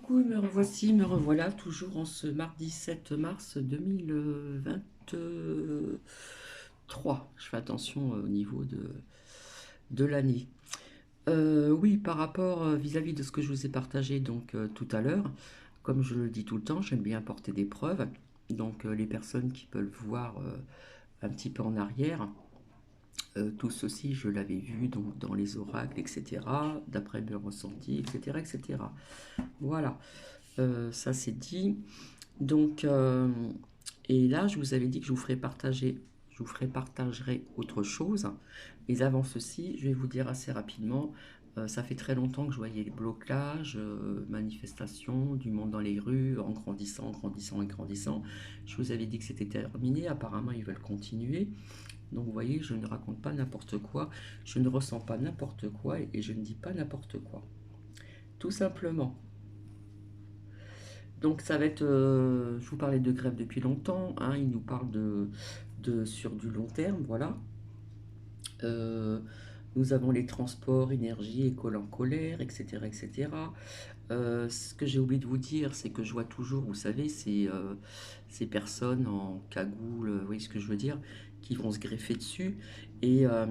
Coucou, me revoilà toujours en ce mardi 7 mars 2023. Je fais attention au niveau de l'année. Oui, par rapport vis-à-vis de ce que je vous ai partagé tout à l'heure, comme je le dis tout le temps, j'aime bien apporter des preuves. Les personnes qui peuvent voir un petit peu en arrière, tout ceci je l'avais vu donc, dans les oracles, etc., d'après mes ressentis, etc., etc. Voilà. Ça c'est dit. Donc, euh, et là, je vous avais dit que je vous ferai partagerai autre chose. Mais avant ceci, je vais vous dire assez rapidement, ça fait très longtemps que je voyais les blocages, manifestations, du monde dans les rues, en grandissant, grandissant et grandissant. Je vous avais dit que c'était terminé, apparemment ils veulent continuer. Donc vous voyez, je ne raconte pas n'importe quoi, je ne ressens pas n'importe quoi et je ne dis pas n'importe quoi. Tout simplement. Donc ça va être, je vous parlais de grève depuis longtemps, hein, il nous parle sur du long terme, voilà. Euh, Nous avons les transports, énergie, école en colère, etc., etc. Ce que j'ai oublié de vous dire, c'est que je vois toujours, vous savez, ces personnes en cagoule, vous voyez ce que je veux dire, qui vont se greffer dessus. Et, euh,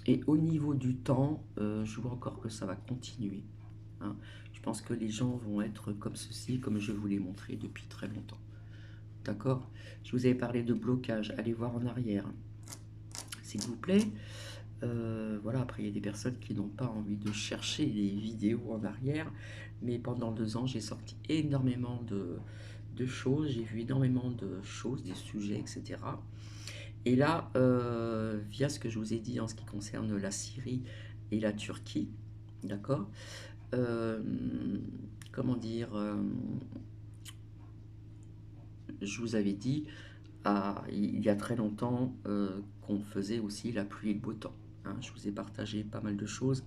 et au niveau du temps, je vois encore que ça va continuer, hein. Je pense que les gens vont être comme ceci, comme je vous l'ai montré depuis très longtemps. D'accord? Je vous avais parlé de blocage. Allez voir en arrière, s'il vous plaît. Voilà, après, il y a des personnes qui n'ont pas envie de chercher les vidéos en arrière. Mais pendant 2 ans, j'ai sorti énormément de choses. J'ai vu énormément de choses, des sujets, etc. Et là, via ce que je vous ai dit en ce qui concerne la Syrie et la Turquie, d'accord? Euh, comment dire Je vous avais dit il y a très longtemps qu'on faisait aussi la pluie et le beau temps, hein. Je vous ai partagé pas mal de choses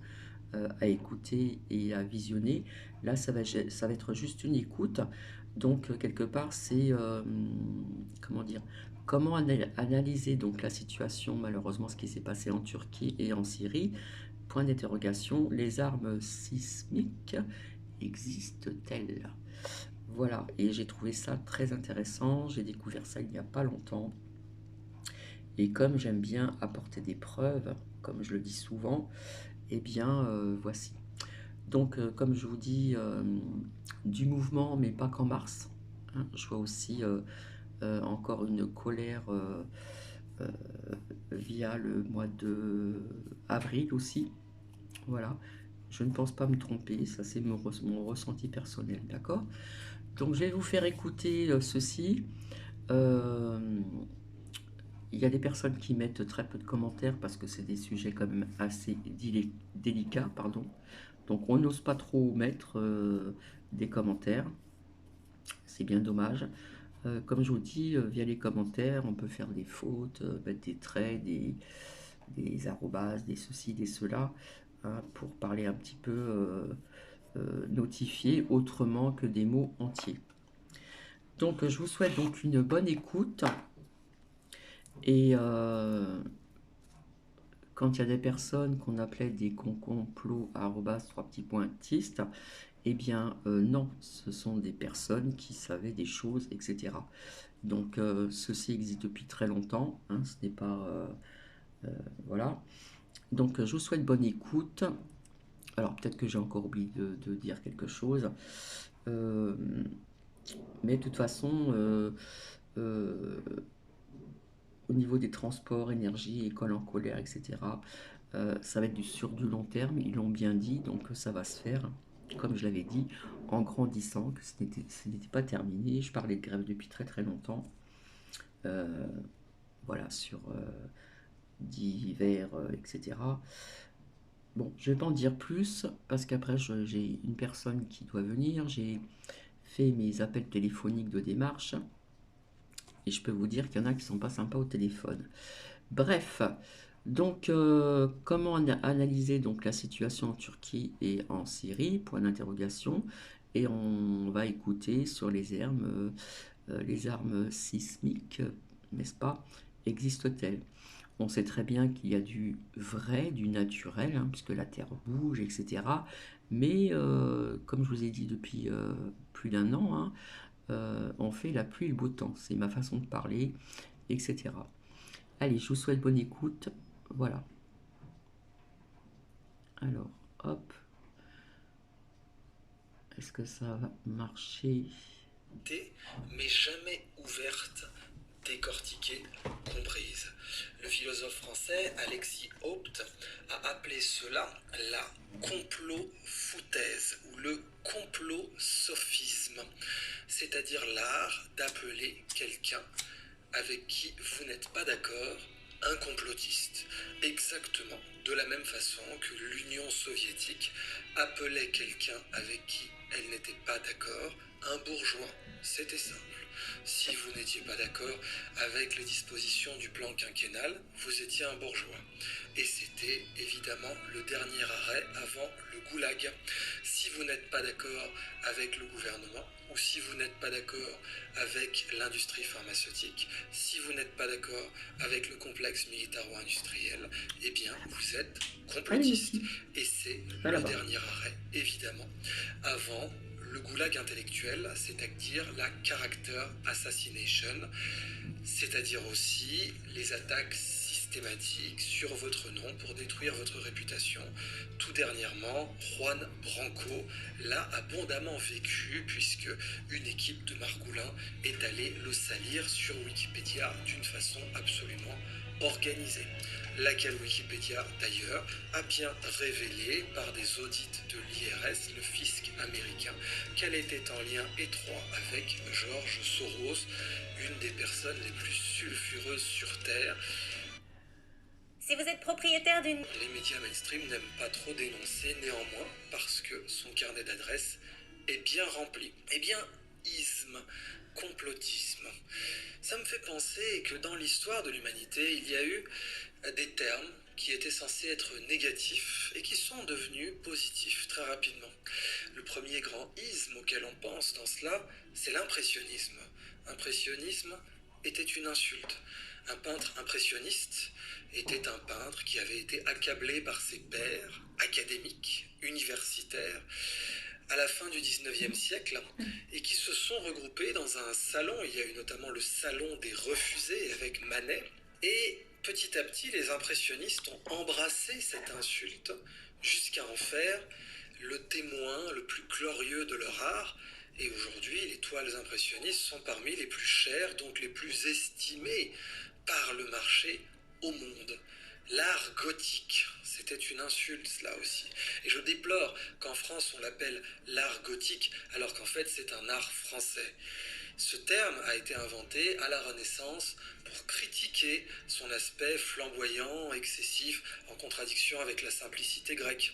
à écouter et à visionner. Là, ça va être juste une écoute. Donc, quelque part, c'est comment dire, comment analyser donc la situation, malheureusement, ce qui s'est passé en Turquie et en Syrie. Point d'interrogation, les armes sismiques existent-elles? Voilà, et j'ai trouvé ça très intéressant. J'ai découvert ça il n'y a pas longtemps. Et comme j'aime bien apporter des preuves, comme je le dis souvent, eh bien, voici. Comme je vous dis, du mouvement, mais pas qu'en mars, hein. Je vois aussi encore une colère euh, via le mois de avril aussi. Voilà. Je ne pense pas me tromper, ça c'est mon ressenti personnel, d'accord? Donc je vais vous faire écouter ceci. Euh, Il y a des personnes qui mettent très peu de commentaires parce que c'est des sujets quand même assez délicats, pardon. Donc on n'ose pas trop mettre des commentaires, c'est bien dommage. Comme je vous dis, via les commentaires, on peut faire des fautes, mettre des traits, des arrobas, des ceci, des cela, hein, pour parler un petit peu notifié autrement que des mots entiers. Donc je vous souhaite donc une bonne écoute et quand il y a des personnes qu'on appelait des complots arrobas, trois petits pointistes, eh bien non, ce sont des personnes qui savaient des choses, etc. Ceci existe depuis très longtemps, hein, ce n'est pas... voilà. Je vous souhaite bonne écoute. Alors peut-être que j'ai encore oublié de dire quelque chose. Euh, mais de toute façon, euh, au niveau des transports, énergie, école en colère, etc., ça va être sur du long terme, ils l'ont bien dit, donc ça va se faire, comme je l'avais dit, en grandissant, que ce n'était pas terminé. Je parlais de grève depuis très très longtemps, euh, voilà, sur divers, etc. Bon, je ne vais pas en dire plus, parce qu'après j'ai une personne qui doit venir, j'ai fait mes appels téléphoniques de démarche, et je peux vous dire qu'il y en a qui sont pas sympas au téléphone. Bref, comment analyser donc la situation en Turquie et en Syrie? Point d'interrogation. Et on va écouter sur les armes sismiques, n'est-ce pas? Existent-elles? On sait très bien qu'il y a du vrai, du naturel, hein, puisque la Terre bouge, etc. Mais comme je vous ai dit depuis plus d'un an, hein, on fait la pluie et le beau temps. C'est ma façon de parler, etc. Allez, je vous souhaite bonne écoute. Voilà. Alors, hop. Est-ce que ça va marcher? Mais jamais ouverte, décortiquée, comprise. Le philosophe français Alexis Haupt a appelé cela la complot-foutaise ou le complot-sophisme, c'est-à-dire l'art d'appeler quelqu'un avec qui vous n'êtes pas d'accord un complotiste, exactement de la même façon que l'Union soviétique appelait quelqu'un avec qui elle n'était pas d'accord un bourgeois. C'était simple. Si vous n'étiez pas d'accord avec les dispositions du plan quinquennal, vous étiez un bourgeois. Et c'était évidemment le dernier arrêt avant le goulag. Si vous n'êtes pas d'accord avec le gouvernement, ou si vous n'êtes pas d'accord avec l'industrie pharmaceutique, si vous n'êtes pas d'accord avec le complexe militaro-industriel, eh bien vous êtes complotiste. Allez-y, Et c'est pas le là-bas. dernier arrêt, évidemment, avant le goulag intellectuel, c'est-à-dire la character assassination, c'est-à-dire aussi les attaques systématiques sur votre nom pour détruire votre réputation. Tout dernièrement, Juan Branco l'a abondamment vécu puisque une équipe de Margoulin est allée le salir sur Wikipédia d'une façon absolument organisée, laquelle Wikipédia d'ailleurs a bien révélé par des audits de l'IRS, le fisc américain, qu'elle était en lien étroit avec George Soros, une des personnes les plus sulfureuses sur Terre. Si vous êtes propriétaire d'une... Les médias mainstream n'aiment pas trop dénoncer néanmoins parce que son carnet d'adresses est bien rempli. Eh bien, isme, complotisme. Ça me fait penser que dans l'histoire de l'humanité, il y a eu des termes qui étaient censés être négatifs et qui sont devenus positifs très rapidement. Le premier grand isme auquel on pense dans cela, c'est l'impressionnisme. Impressionnisme était une insulte. Un peintre impressionniste était un peintre qui avait été accablé par ses pairs académiques, universitaires, à la fin du 19e siècle, et qui se sont regroupés dans un salon. Il y a eu notamment le salon des refusés avec Manet, et petit à petit, les impressionnistes ont embrassé cette insulte jusqu'à en faire le témoin le plus glorieux de leur art. Et aujourd'hui, les toiles impressionnistes sont parmi les plus chères, donc les plus estimées par le marché au monde. L'art gothique, c'était une insulte là aussi. Et je déplore qu'en France on l'appelle l'art gothique alors qu'en fait c'est un art français. Ce terme a été inventé à la Renaissance pour critiquer son aspect flamboyant, excessif, en contradiction avec la simplicité grecque.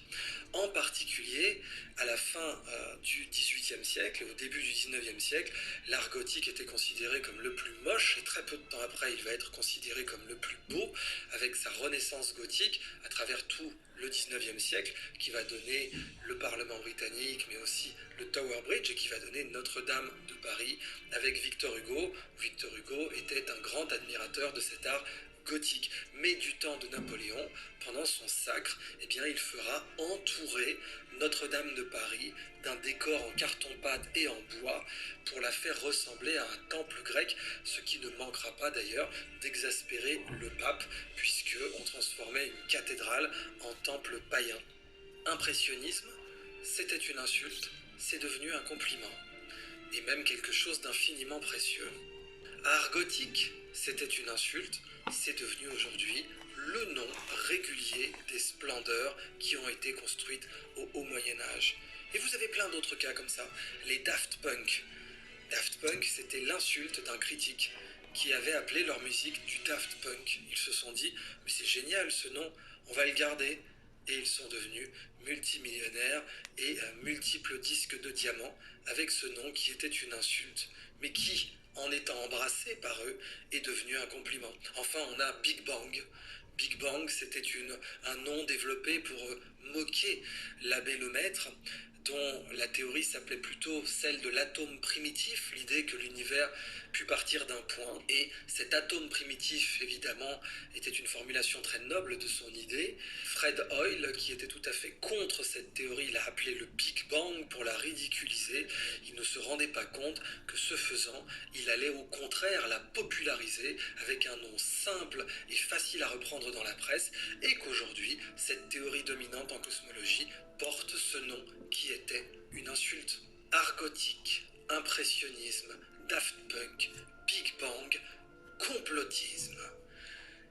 En particulier, à la fin du XVIIIe siècle et au début du XIXe siècle, l'art gothique était considéré comme le plus moche et très peu de temps après, il va être considéré comme le plus beau, avec sa renaissance gothique à travers tout le 19e siècle, qui va donner le Parlement britannique, mais aussi le Tower Bridge, et qui va donner Notre-Dame de Paris, avec Victor Hugo. Victor Hugo était un grand admirateur de cet art gothique. Mais du temps de Napoléon, pendant son sacre, eh bien, il fera entourer Notre-Dame de Paris d'un décor en carton-pâte et en bois pour la faire ressembler à un temple grec, ce qui ne manquera pas d'ailleurs d'exaspérer le pape, puisqu'on transformait une cathédrale en temple païen. Impressionnisme, c'était une insulte, c'est devenu un compliment, et même quelque chose d'infiniment précieux. Art gothique, c'était une insulte, c'est devenu aujourd'hui le nom régulier des splendeurs qui ont été construites au Haut Moyen-Âge. Et vous avez plein d'autres cas comme ça. Les Daft Punk. Daft Punk, c'était l'insulte d'un critique qui avait appelé leur musique du Daft Punk. Ils se sont dit, mais c'est génial ce nom, on va le garder. Et ils sont devenus multimillionnaires et multiples disques de diamants avec ce nom qui était une insulte, mais qui, en étant embrassé par eux, est devenu un compliment. Enfin, on a Big Bang. Big Bang, c'était un nom développé pour moquer l'abbé Lemaître dont la théorie s'appelait plutôt celle de l'atome primitif, l'idée que l'univers put partir d'un point. Et cet atome primitif, évidemment, était une formulation très noble de son idée. Fred Hoyle, qui était tout à fait contre cette théorie, l'a appelée le Big Bang pour la ridiculiser. Il ne se rendait pas compte que ce faisant, il allait au contraire la populariser avec un nom simple et facile à reprendre dans la presse, et qu'aujourd'hui, cette théorie dominante en cosmologie porte ce nom qui était une insulte. Art gothique, impressionnisme, Daft Punk, Big Bang, complotisme.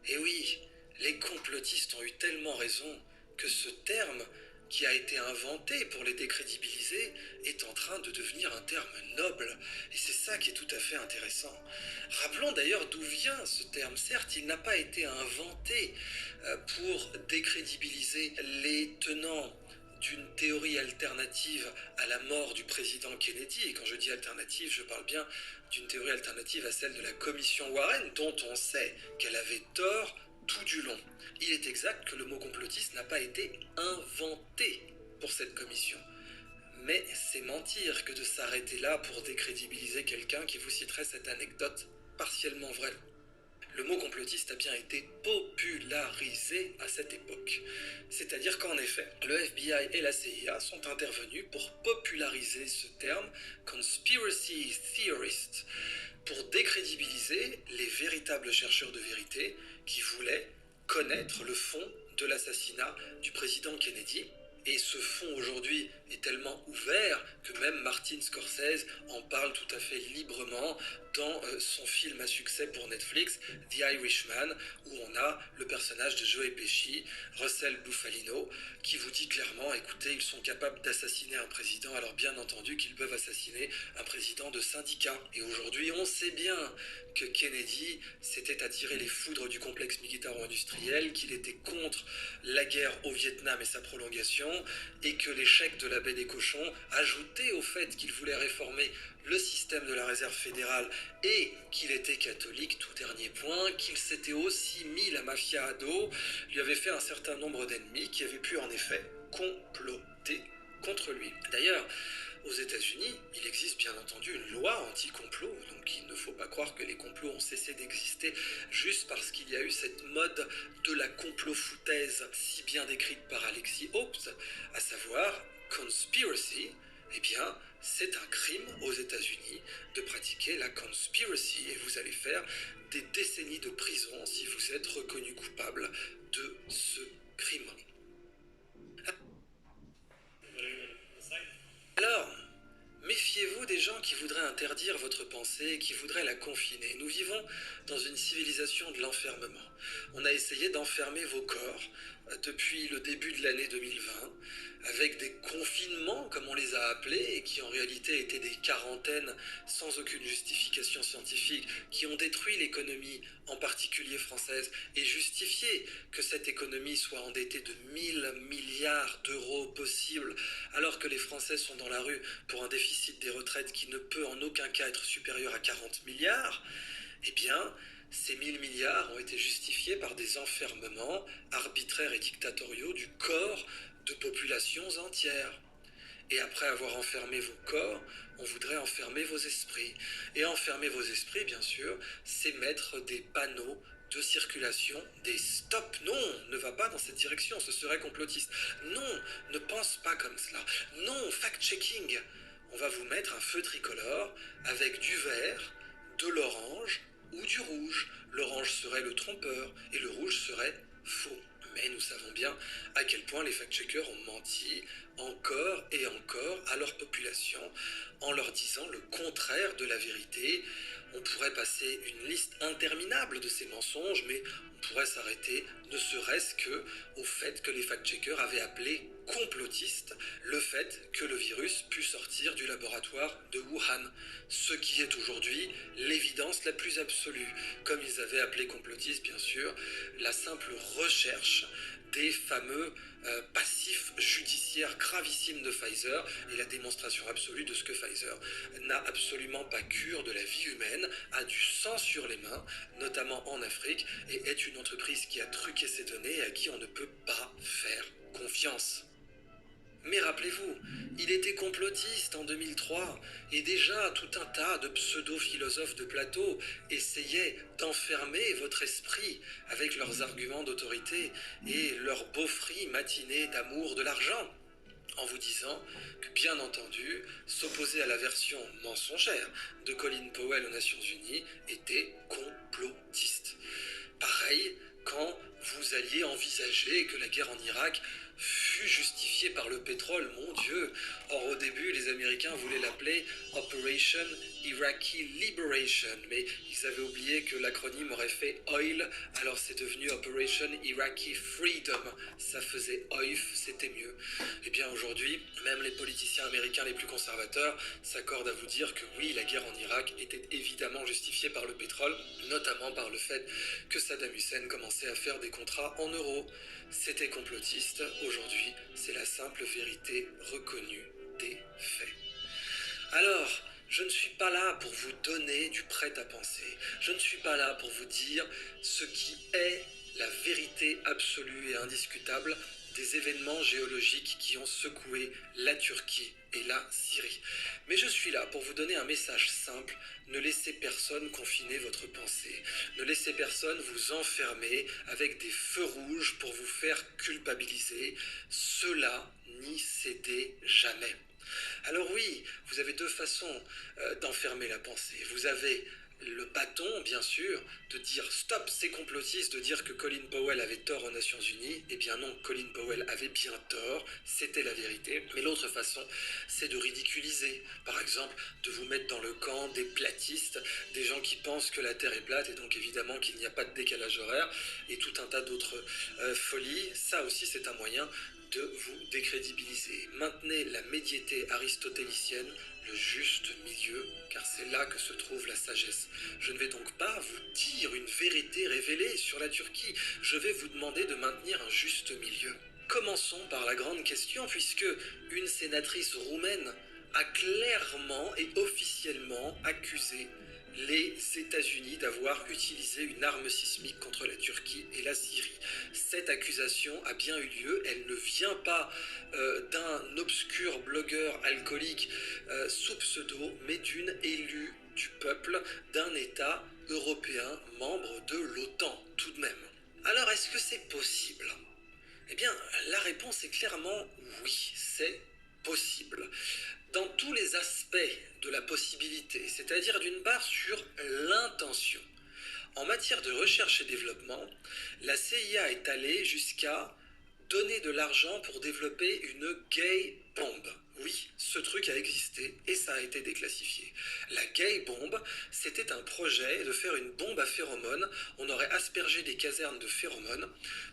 Et oui, les complotistes ont eu tellement raison que ce terme, qui a été inventé pour les décrédibiliser, est en train de devenir un terme noble. Et c'est ça qui est tout à fait intéressant. Rappelons d'ailleurs d'où vient ce terme. Certes, il n'a pas été inventé pour décrédibiliser les tenants d'une théorie alternative à la mort du président Kennedy. Et quand je dis alternative, je parle bien d'une théorie alternative à celle de la commission Warren, dont on sait qu'elle avait tort tout du long. Il est exact que le mot complotiste n'a pas été inventé pour cette commission. Mais c'est mentir que de s'arrêter là pour décrédibiliser quelqu'un qui vous citerait cette anecdote partiellement vraie. Le mot complotiste a bien été popularisé à cette époque. C'est-à-dire qu'en effet, le FBI et la CIA sont intervenus pour populariser ce terme conspiracy theorist, pour décrédibiliser les véritables chercheurs de vérité qui voulaient connaître le fond de l'assassinat du président Kennedy. Et ce fond aujourd'hui est tellement ouvert que même Martin Scorsese en parle tout à fait librement dans son film à succès pour Netflix, The Irishman, où on a le personnage de Joe Pesci, Russell Bufalino, qui vous dit clairement, écoutez, ils sont capables d'assassiner un président, alors bien entendu qu'ils peuvent assassiner un président de syndicat. Et aujourd'hui, on sait bien que Kennedy s'était attiré les foudres du complexe militaro-industriel, qu'il était contre la guerre au Vietnam et sa prolongation, et que l'échec de la baie des cochons, ajouté au fait qu'il voulait réformer le système de la réserve fédérale et qu'il était catholique, tout dernier point, qu'il s'était aussi mis la mafia à dos, lui avait fait un certain nombre d'ennemis qui avaient pu en effet comploter contre lui. D'ailleurs, aux États-Unis, il existe bien entendu une loi anti-complot, donc il ne faut pas croire que les complots ont cessé d'exister juste parce qu'il y a eu cette mode de la complot-foutaise si bien décrite par Alexis Haupt, à savoir conspiracy. Eh bien, c'est un crime aux États-Unis de pratiquer la conspiracy et vous allez faire des décennies de prison si vous êtes reconnu coupable de ce crime. Alors, méfiez-vous des gens qui voudraient interdire votre pensée, qui voudraient la confiner. Nous vivons dans une civilisation de l'enfermement. On a essayé d'enfermer vos corps depuis le début de l'année 2020, avec des confinements, comme on les a appelés, et qui en réalité étaient des quarantaines sans aucune justification scientifique, qui ont détruit l'économie, en particulier française, et justifié que cette économie soit endettée de 1000 milliards d'euros possibles, alors que les Français sont dans la rue pour un déficit des retraites qui ne peut en aucun cas être supérieur à 40 milliards, eh bien, ces 1000 milliards ont été justifiés par des enfermements arbitraires et dictatoriaux du corps de populations entières. Et après avoir enfermé vos corps, on voudrait enfermer vos esprits. Et enfermer vos esprits, bien sûr, c'est mettre des panneaux de circulation, des stops. Non, ne va pas dans cette direction, ce serait complotiste. Non, ne pense pas comme cela. Non, fact-checking. On va vous mettre un feu tricolore avec du vert, de l'orange ou du rouge. L'orange serait le trompeur et le rouge serait faux. Mais nous savons bien à quel point les fact-checkers ont menti encore et encore à leur population en leur disant le contraire de la vérité. On pourrait passer une liste interminable de ces mensonges, mais on pourrait s'arrêter ne serait-ce que au fait que les fact-checkers avaient appelé complotiste le fait que le virus put sortir du laboratoire de Wuhan, ce qui est aujourd'hui l'évidence la plus absolue, comme ils avaient appelé complotiste bien sûr la simple recherche des fameux passifs judiciaires gravissimes de Pfizer et la démonstration absolue de ce que Pfizer n'a absolument pas cure de la vie humaine, a du sang sur les mains, notamment en Afrique, et est une entreprise qui a truqué ses données et à qui on ne peut pas faire confiance. Mais rappelez-vous, il était complotiste en 2003 et déjà tout un tas de pseudo-philosophes de plateau essayaient d'enfermer votre esprit avec leurs arguments d'autorité et leurs beaufries matinées d'amour de l'argent, en vous disant que, bien entendu, s'opposer à la version mensongère de Colin Powell aux Nations Unies était complotiste. Pareil quand vous alliez envisager que la guerre en Irak fut justifiée par le pétrole, mon Dieu. Or, au début, les Américains voulaient l'appeler Operation Iraqi Liberation, mais ils avaient oublié que l'acronyme aurait fait OIL, alors c'est devenu Operation Iraqi Freedom. Ça faisait OIF, c'était mieux. Et bien aujourd'hui, même les politiciens américains les plus conservateurs s'accordent à vous dire que oui, la guerre en Irak était évidemment justifiée par le pétrole, notamment par le fait que Saddam Hussein commençait à faire des contrats en euros. C'était complotiste, aujourd'hui c'est la simple vérité reconnue des faits. Alors, je ne suis pas là pour vous donner du prêt-à-penser, je ne suis pas là pour vous dire ce qui est la vérité absolue et indiscutable des événements géologiques qui ont secoué la Turquie et la Syrie. Mais je suis là pour vous donner un message simple: ne laissez personne confiner votre pensée, ne laissez personne vous enfermer avec des feux rouges pour vous faire culpabiliser. Cela n'y cédez jamais. Alors oui, vous avez deux façons d'enfermer la pensée. Vous avez le bâton, bien sûr, de dire stop, c'est complotiste, de dire que Colin Powell avait tort aux Nations Unies. Eh bien non, Colin Powell avait bien tort, c'était la vérité. Mais l'autre façon, c'est de ridiculiser. Par exemple, de vous mettre dans le camp des platistes, des gens qui pensent que la Terre est plate et donc évidemment qu'il n'y a pas de décalage horaire et tout un tas d'autres folies. Ça aussi, c'est un moyen de vous décrédibiliser. Maintenez la médiété aristotélicienne, le juste milieu, car c'est là que se trouve la sagesse. Je ne vais donc pas vous dire une vérité révélée sur la Turquie, je vais vous demander de maintenir un juste milieu. Commençons par la grande question, puisque une sénatrice roumaine a clairement et officiellement accusé les États-Unis d'avoir utilisé une arme sismique contre la Turquie et la Syrie. Cette accusation a bien eu lieu, elle ne vient pas d'un obscur blogueur alcoolique sous pseudo, mais d'une élue du peuple d'un État européen membre de l'OTAN, tout de même. Alors, est-ce que c'est possible ? Eh bien, la réponse est clairement oui, c'est possible. Dans tous les aspects de la possibilité, c'est-à-dire d'une part sur l'intention. En matière de recherche et développement, la CIA est allée jusqu'à donner de l'argent pour développer une gay bomb. Oui, ce truc a existé et ça a été déclassifié. La gay bomb, c'était un projet de faire une bombe à phéromones. On aurait aspergé des casernes de phéromones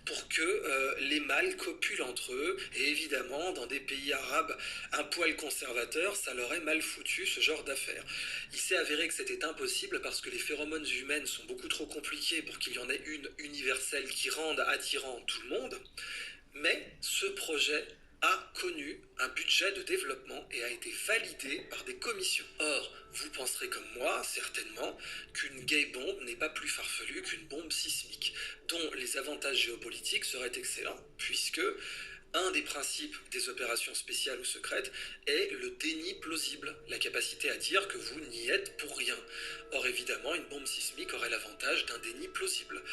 pour que les mâles copulent entre eux. Et évidemment, dans des pays arabes un poil conservateurs, ça leur est mal foutu ce genre d'affaires. Il s'est avéré que c'était impossible parce que les phéromones humaines sont beaucoup trop compliquées pour qu'il y en ait une universelle qui rende attirant tout le monde. Mais ce projet a connu un budget de développement et a été validé par des commissions. Or, vous penserez comme moi, certainement, qu'une gay bombe n'est pas plus farfelue qu'une bombe sismique, dont les avantages géopolitiques seraient excellents, puisque un des principes des opérations spéciales ou secrètes est le déni plausible, la capacité à dire que vous n'y êtes pour rien. Or évidemment, une bombe sismique aurait l'avantage d'un déni plausible.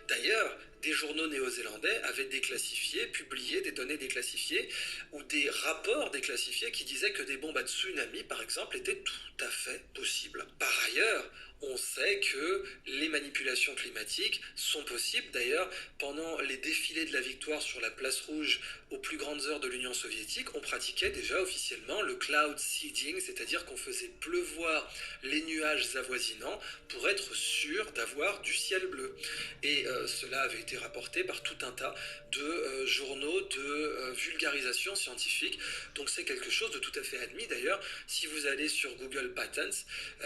D'ailleurs, des journaux néo-zélandais avaient déclassifié, publié des données déclassifiées ou des rapports déclassifiés qui disaient que des bombes à tsunami, par exemple, étaient tout à fait possibles. Par ailleurs, on sait que les manipulations climatiques sont possibles. D'ailleurs, pendant les défilés de la victoire sur la place rouge aux plus grandes heures de l'Union soviétique, on pratiquait déjà officiellement le cloud seeding, c'est-à-dire qu'on faisait pleuvoir les nuages avoisinants pour être sûr d'avoir du ciel bleu. Et cela avait été rapporté par tout un tas de journaux de vulgarisation scientifique. Donc c'est quelque chose de tout à fait admis. D'ailleurs, si vous allez sur Google Patents,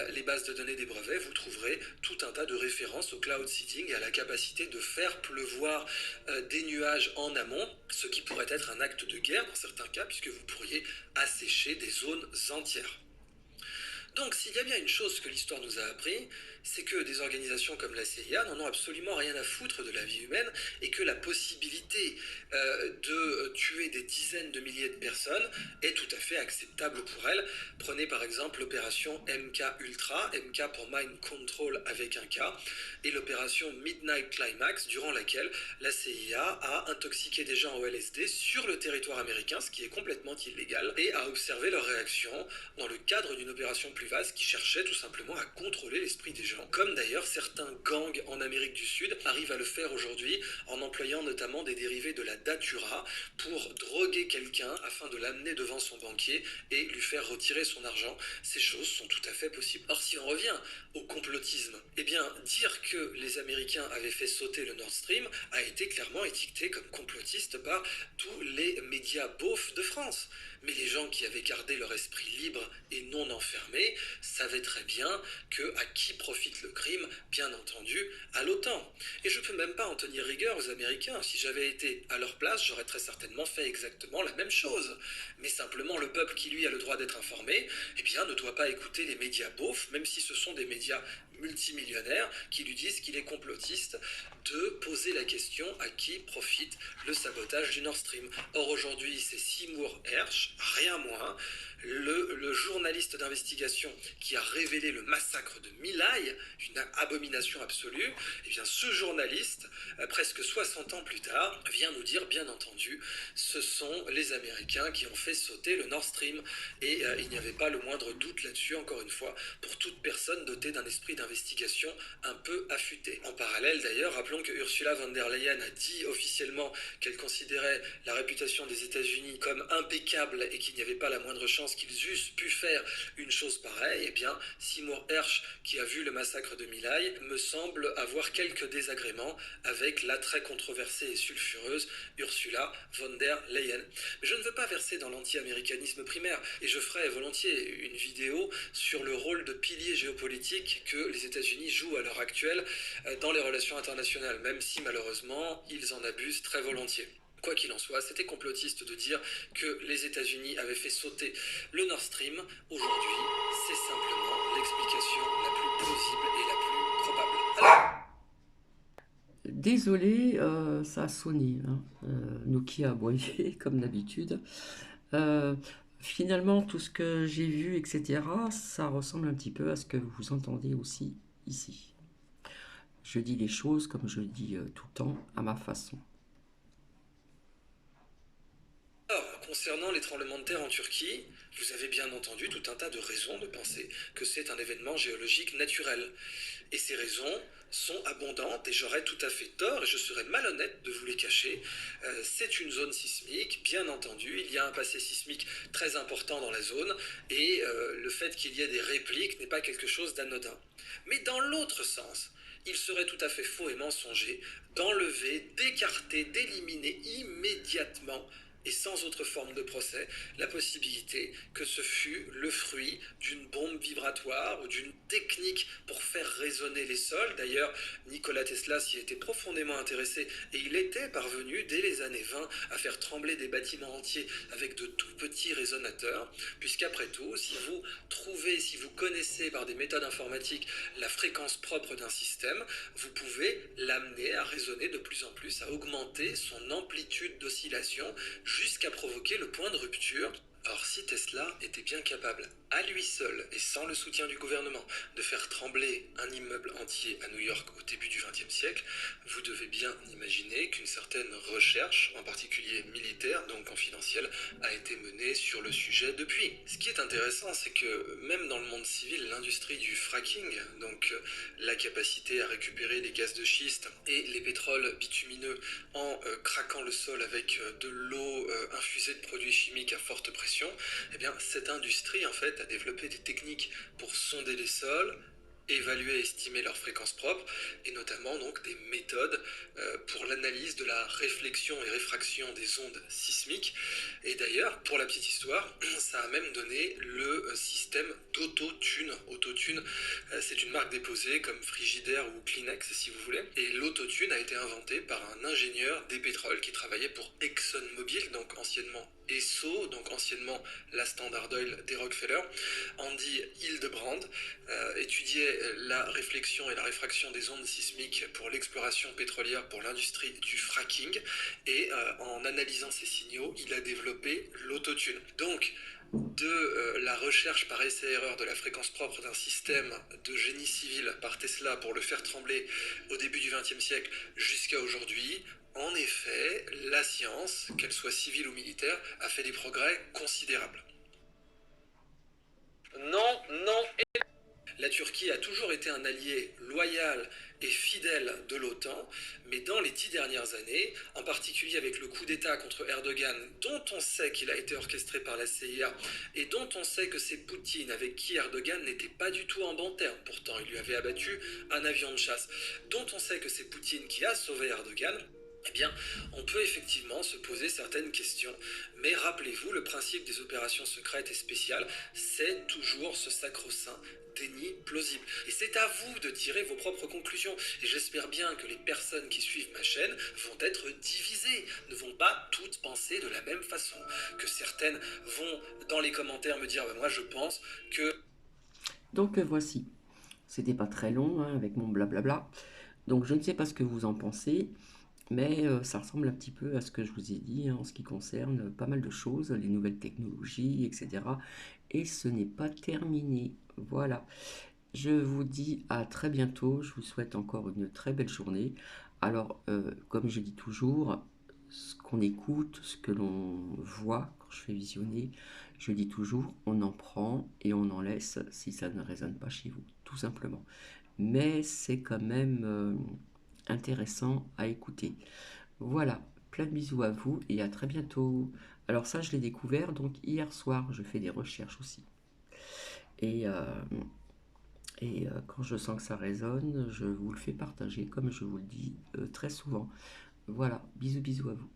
les bases de données des brevets, vous trouverez tout un tas de références au cloud seeding et à la capacité de faire pleuvoir des nuages en amont, ce qui pourrait être un acte de guerre dans certains cas, puisque vous pourriez assécher des zones entières. Donc s'il y a bien une chose que l'histoire nous a appris, c'est que des organisations comme la CIA n'en ont absolument rien à foutre de la vie humaine et que la possibilité de tuer des dizaines de milliers de personnes est tout à fait acceptable pour elles. Prenez par exemple l'opération MK Ultra, MK pour Mind Control avec un K, et l'opération Midnight Climax, durant laquelle la CIA a intoxiqué des gens au LSD sur le territoire américain, ce qui est complètement illégal, et a observé leur réaction dans le cadre d'une opération plus vaste qui cherchait tout simplement à contrôler l'esprit des gens, comme d'ailleurs certains gangs en Amérique du Sud arrivent à le faire aujourd'hui en employant notamment des dérivés de la datura pour droguer quelqu'un afin de l'amener devant son banquier et lui faire retirer son argent. Ces choses sont tout à fait possibles. Or, si on revient au complotisme, eh bien, dire que les Américains avaient fait sauter le Nord Stream a été clairement étiqueté comme complotiste par tous les médias beaufs de France. Mais les gens qui avaient gardé leur esprit libre et non enfermé savaient très bien que à qui profite le crime, bien entendu, à l'OTAN. Et je peux même pas en tenir rigueur aux Américains. Si j'avais été à leur place, j'aurais très certainement fait exactement la même chose. Mais simplement, le peuple qui, lui, a le droit d'être informé, eh bien, ne doit pas écouter les médias beaufs, même si ce sont des médias multimillionnaires qui lui disent qu'il est complotiste, de poser la question à qui profite le sabotage du Nord Stream. Or aujourd'hui, c'est Seymour Hersh, rien moins, le journaliste d'investigation qui a révélé le massacre de My Lai, une abomination absolue. Et bien ce journaliste, presque 60 ans plus tard, vient nous dire, bien entendu, ce sont les Américains qui ont fait sauter le Nord Stream. Et il n'y avait pas le moindre doute là-dessus, encore une fois, pour toute personne dotée d'un esprit d'investigation un peu affûté. En parallèle d'ailleurs, rappelons que Ursula von der Leyen a dit officiellement qu'elle considérait la réputation des États-Unis comme impeccable et qu'il n'y avait pas la moindre chance qu'ils eussent pu faire une chose pareille. Eh bien, Seymour Hersh, qui a vu le massacre de My Lai, me semble avoir quelques désagréments avec la très controversée et sulfureuse Ursula von der Leyen. Mais je ne veux pas verser dans l'anti-américanisme primaire, et je ferai volontiers une vidéo sur le rôle de pilier géopolitique que les États-Unis jouent à l'heure actuelle dans les relations internationales, même si malheureusement ils en abusent très volontiers. Quoi qu'il en soit, c'était complotiste de dire que les États-Unis avaient fait sauter le Nord Stream. Aujourd'hui, c'est simplement l'explication la plus plausible et la plus probable. Alors, Désolé, ça a sonné, hein. Nokia a aboyé, comme d'habitude. Euh, Finalement, tout ce que j'ai vu, etc., ça ressemble un petit peu à ce que vous entendez aussi ici. Je dis les choses comme je le dis tout le temps, à ma façon. concernant les tremblements de terre en Turquie, vous avez bien entendu tout un tas de raisons de penser que c'est un événement géologique naturel. Et ces raisons sont abondantes et j'aurais tout à fait tort et je serais malhonnête de vous les cacher. C'est une zone sismique, bien entendu, il y a un passé sismique très important dans la zone et le fait qu'il y ait des répliques n'est pas quelque chose d'anodin. Mais dans l'autre sens, il serait tout à fait faux et mensonger d'enlever, d'écarter, d'éliminer immédiatement et sans autre forme de procès, la possibilité que ce fût le fruit d'une bombe vibratoire ou d'une technique pour faire résonner les sols. D'ailleurs, Nikola Tesla s'y était profondément intéressé et il était parvenu dès les années 20 à faire trembler des bâtiments entiers avec de tout petits résonateurs, puisqu'après tout, si vous trouvez, si vous connaissez par des méthodes informatiques la fréquence propre d'un système, vous pouvez l'amener à résonner de plus en plus, à augmenter son amplitude d'oscillation jusqu'à provoquer le point de rupture. Or, si Tesla était bien capable, à lui seul et sans le soutien du gouvernement, de faire trembler un immeuble entier à New York au début du XXe siècle, vous devez bien imaginer qu'une certaine recherche, en particulier militaire, donc confidentielle, a été menée sur le sujet depuis. Ce qui est intéressant, c'est que même dans le monde civil, l'industrie du fracking, donc la capacité à récupérer les gaz de schiste et les pétroles bitumineux en craquant le sol avec de l'eau infusée de produits chimiques à forte pression, eh bien, cette industrie en fait a développé des techniques pour sonder les sols, évaluer et estimer leur fréquence propre, et notamment donc des méthodes pour l'analyse de la réflexion et réfraction des ondes sismiques. Et d'ailleurs, pour la petite histoire, ça a même donné le système d'autotune. Autotune, c'est une marque déposée comme Frigidaire ou Kleenex si vous voulez. Et l'autotune a été inventé par un ingénieur des pétroles qui travaillait pour ExxonMobil, donc anciennement ESSO, donc anciennement la Standard Oil des Rockefeller. Andy Hildebrand étudiait la réflexion et la réfraction des ondes sismiques pour l'exploration pétrolière pour l'industrie du fracking, et en analysant ces signaux, il a développé l'autotune. Donc, de la recherche par essai-erreur de la fréquence propre d'un système de génie civil par Tesla pour le faire trembler au début du XXe siècle jusqu'à aujourd'hui, en effet, la science, qu'elle soit civile ou militaire, a fait des progrès considérables. Non, non. La Turquie a toujours été un allié loyal et fidèle de l'OTAN, mais dans les 10 dernières années, en particulier avec le coup d'État contre Erdogan, dont on sait qu'il a été orchestré par la CIA, et dont on sait que c'est Poutine avec qui Erdogan n'était pas du tout en bons termes, pourtant il lui avait abattu un avion de chasse, dont on sait que c'est Poutine qui a sauvé Erdogan, eh bien, on peut effectivement se poser certaines questions. Mais rappelez-vous, le principe des opérations secrètes et spéciales, c'est toujours ce sacro-saint déni plausible. Et c'est à vous de tirer vos propres conclusions. Et j'espère bien que les personnes qui suivent ma chaîne vont être divisées, ne vont pas toutes penser de la même façon. Que certaines vont dans les commentaires me dire, bah, moi je pense que... Donc voici, c'était pas très long hein, avec mon blablabla. Donc je ne sais pas ce que vous en pensez, mais ça ressemble un petit peu à ce que je vous ai dit hein, en ce qui concerne pas mal de choses, les nouvelles technologies, etc. Et ce n'est pas terminé. Voilà. Je vous dis à très bientôt. Je vous souhaite encore une très belle journée. Alors, comme je dis toujours, ce qu'on écoute, ce que l'on voit quand je fais visionner, je dis toujours, on en prend et on en laisse si ça ne résonne pas chez vous, tout simplement. Mais c'est quand même intéressant à écouter. Voilà, plein de bisous à vous et à très bientôt. Alors ça, je l'ai découvert donc hier soir. Je fais des recherches aussi. Et, euh, et quand je sens que ça résonne, je vous le fais partager, comme je vous le dis très souvent. Voilà, bisous bisous à vous.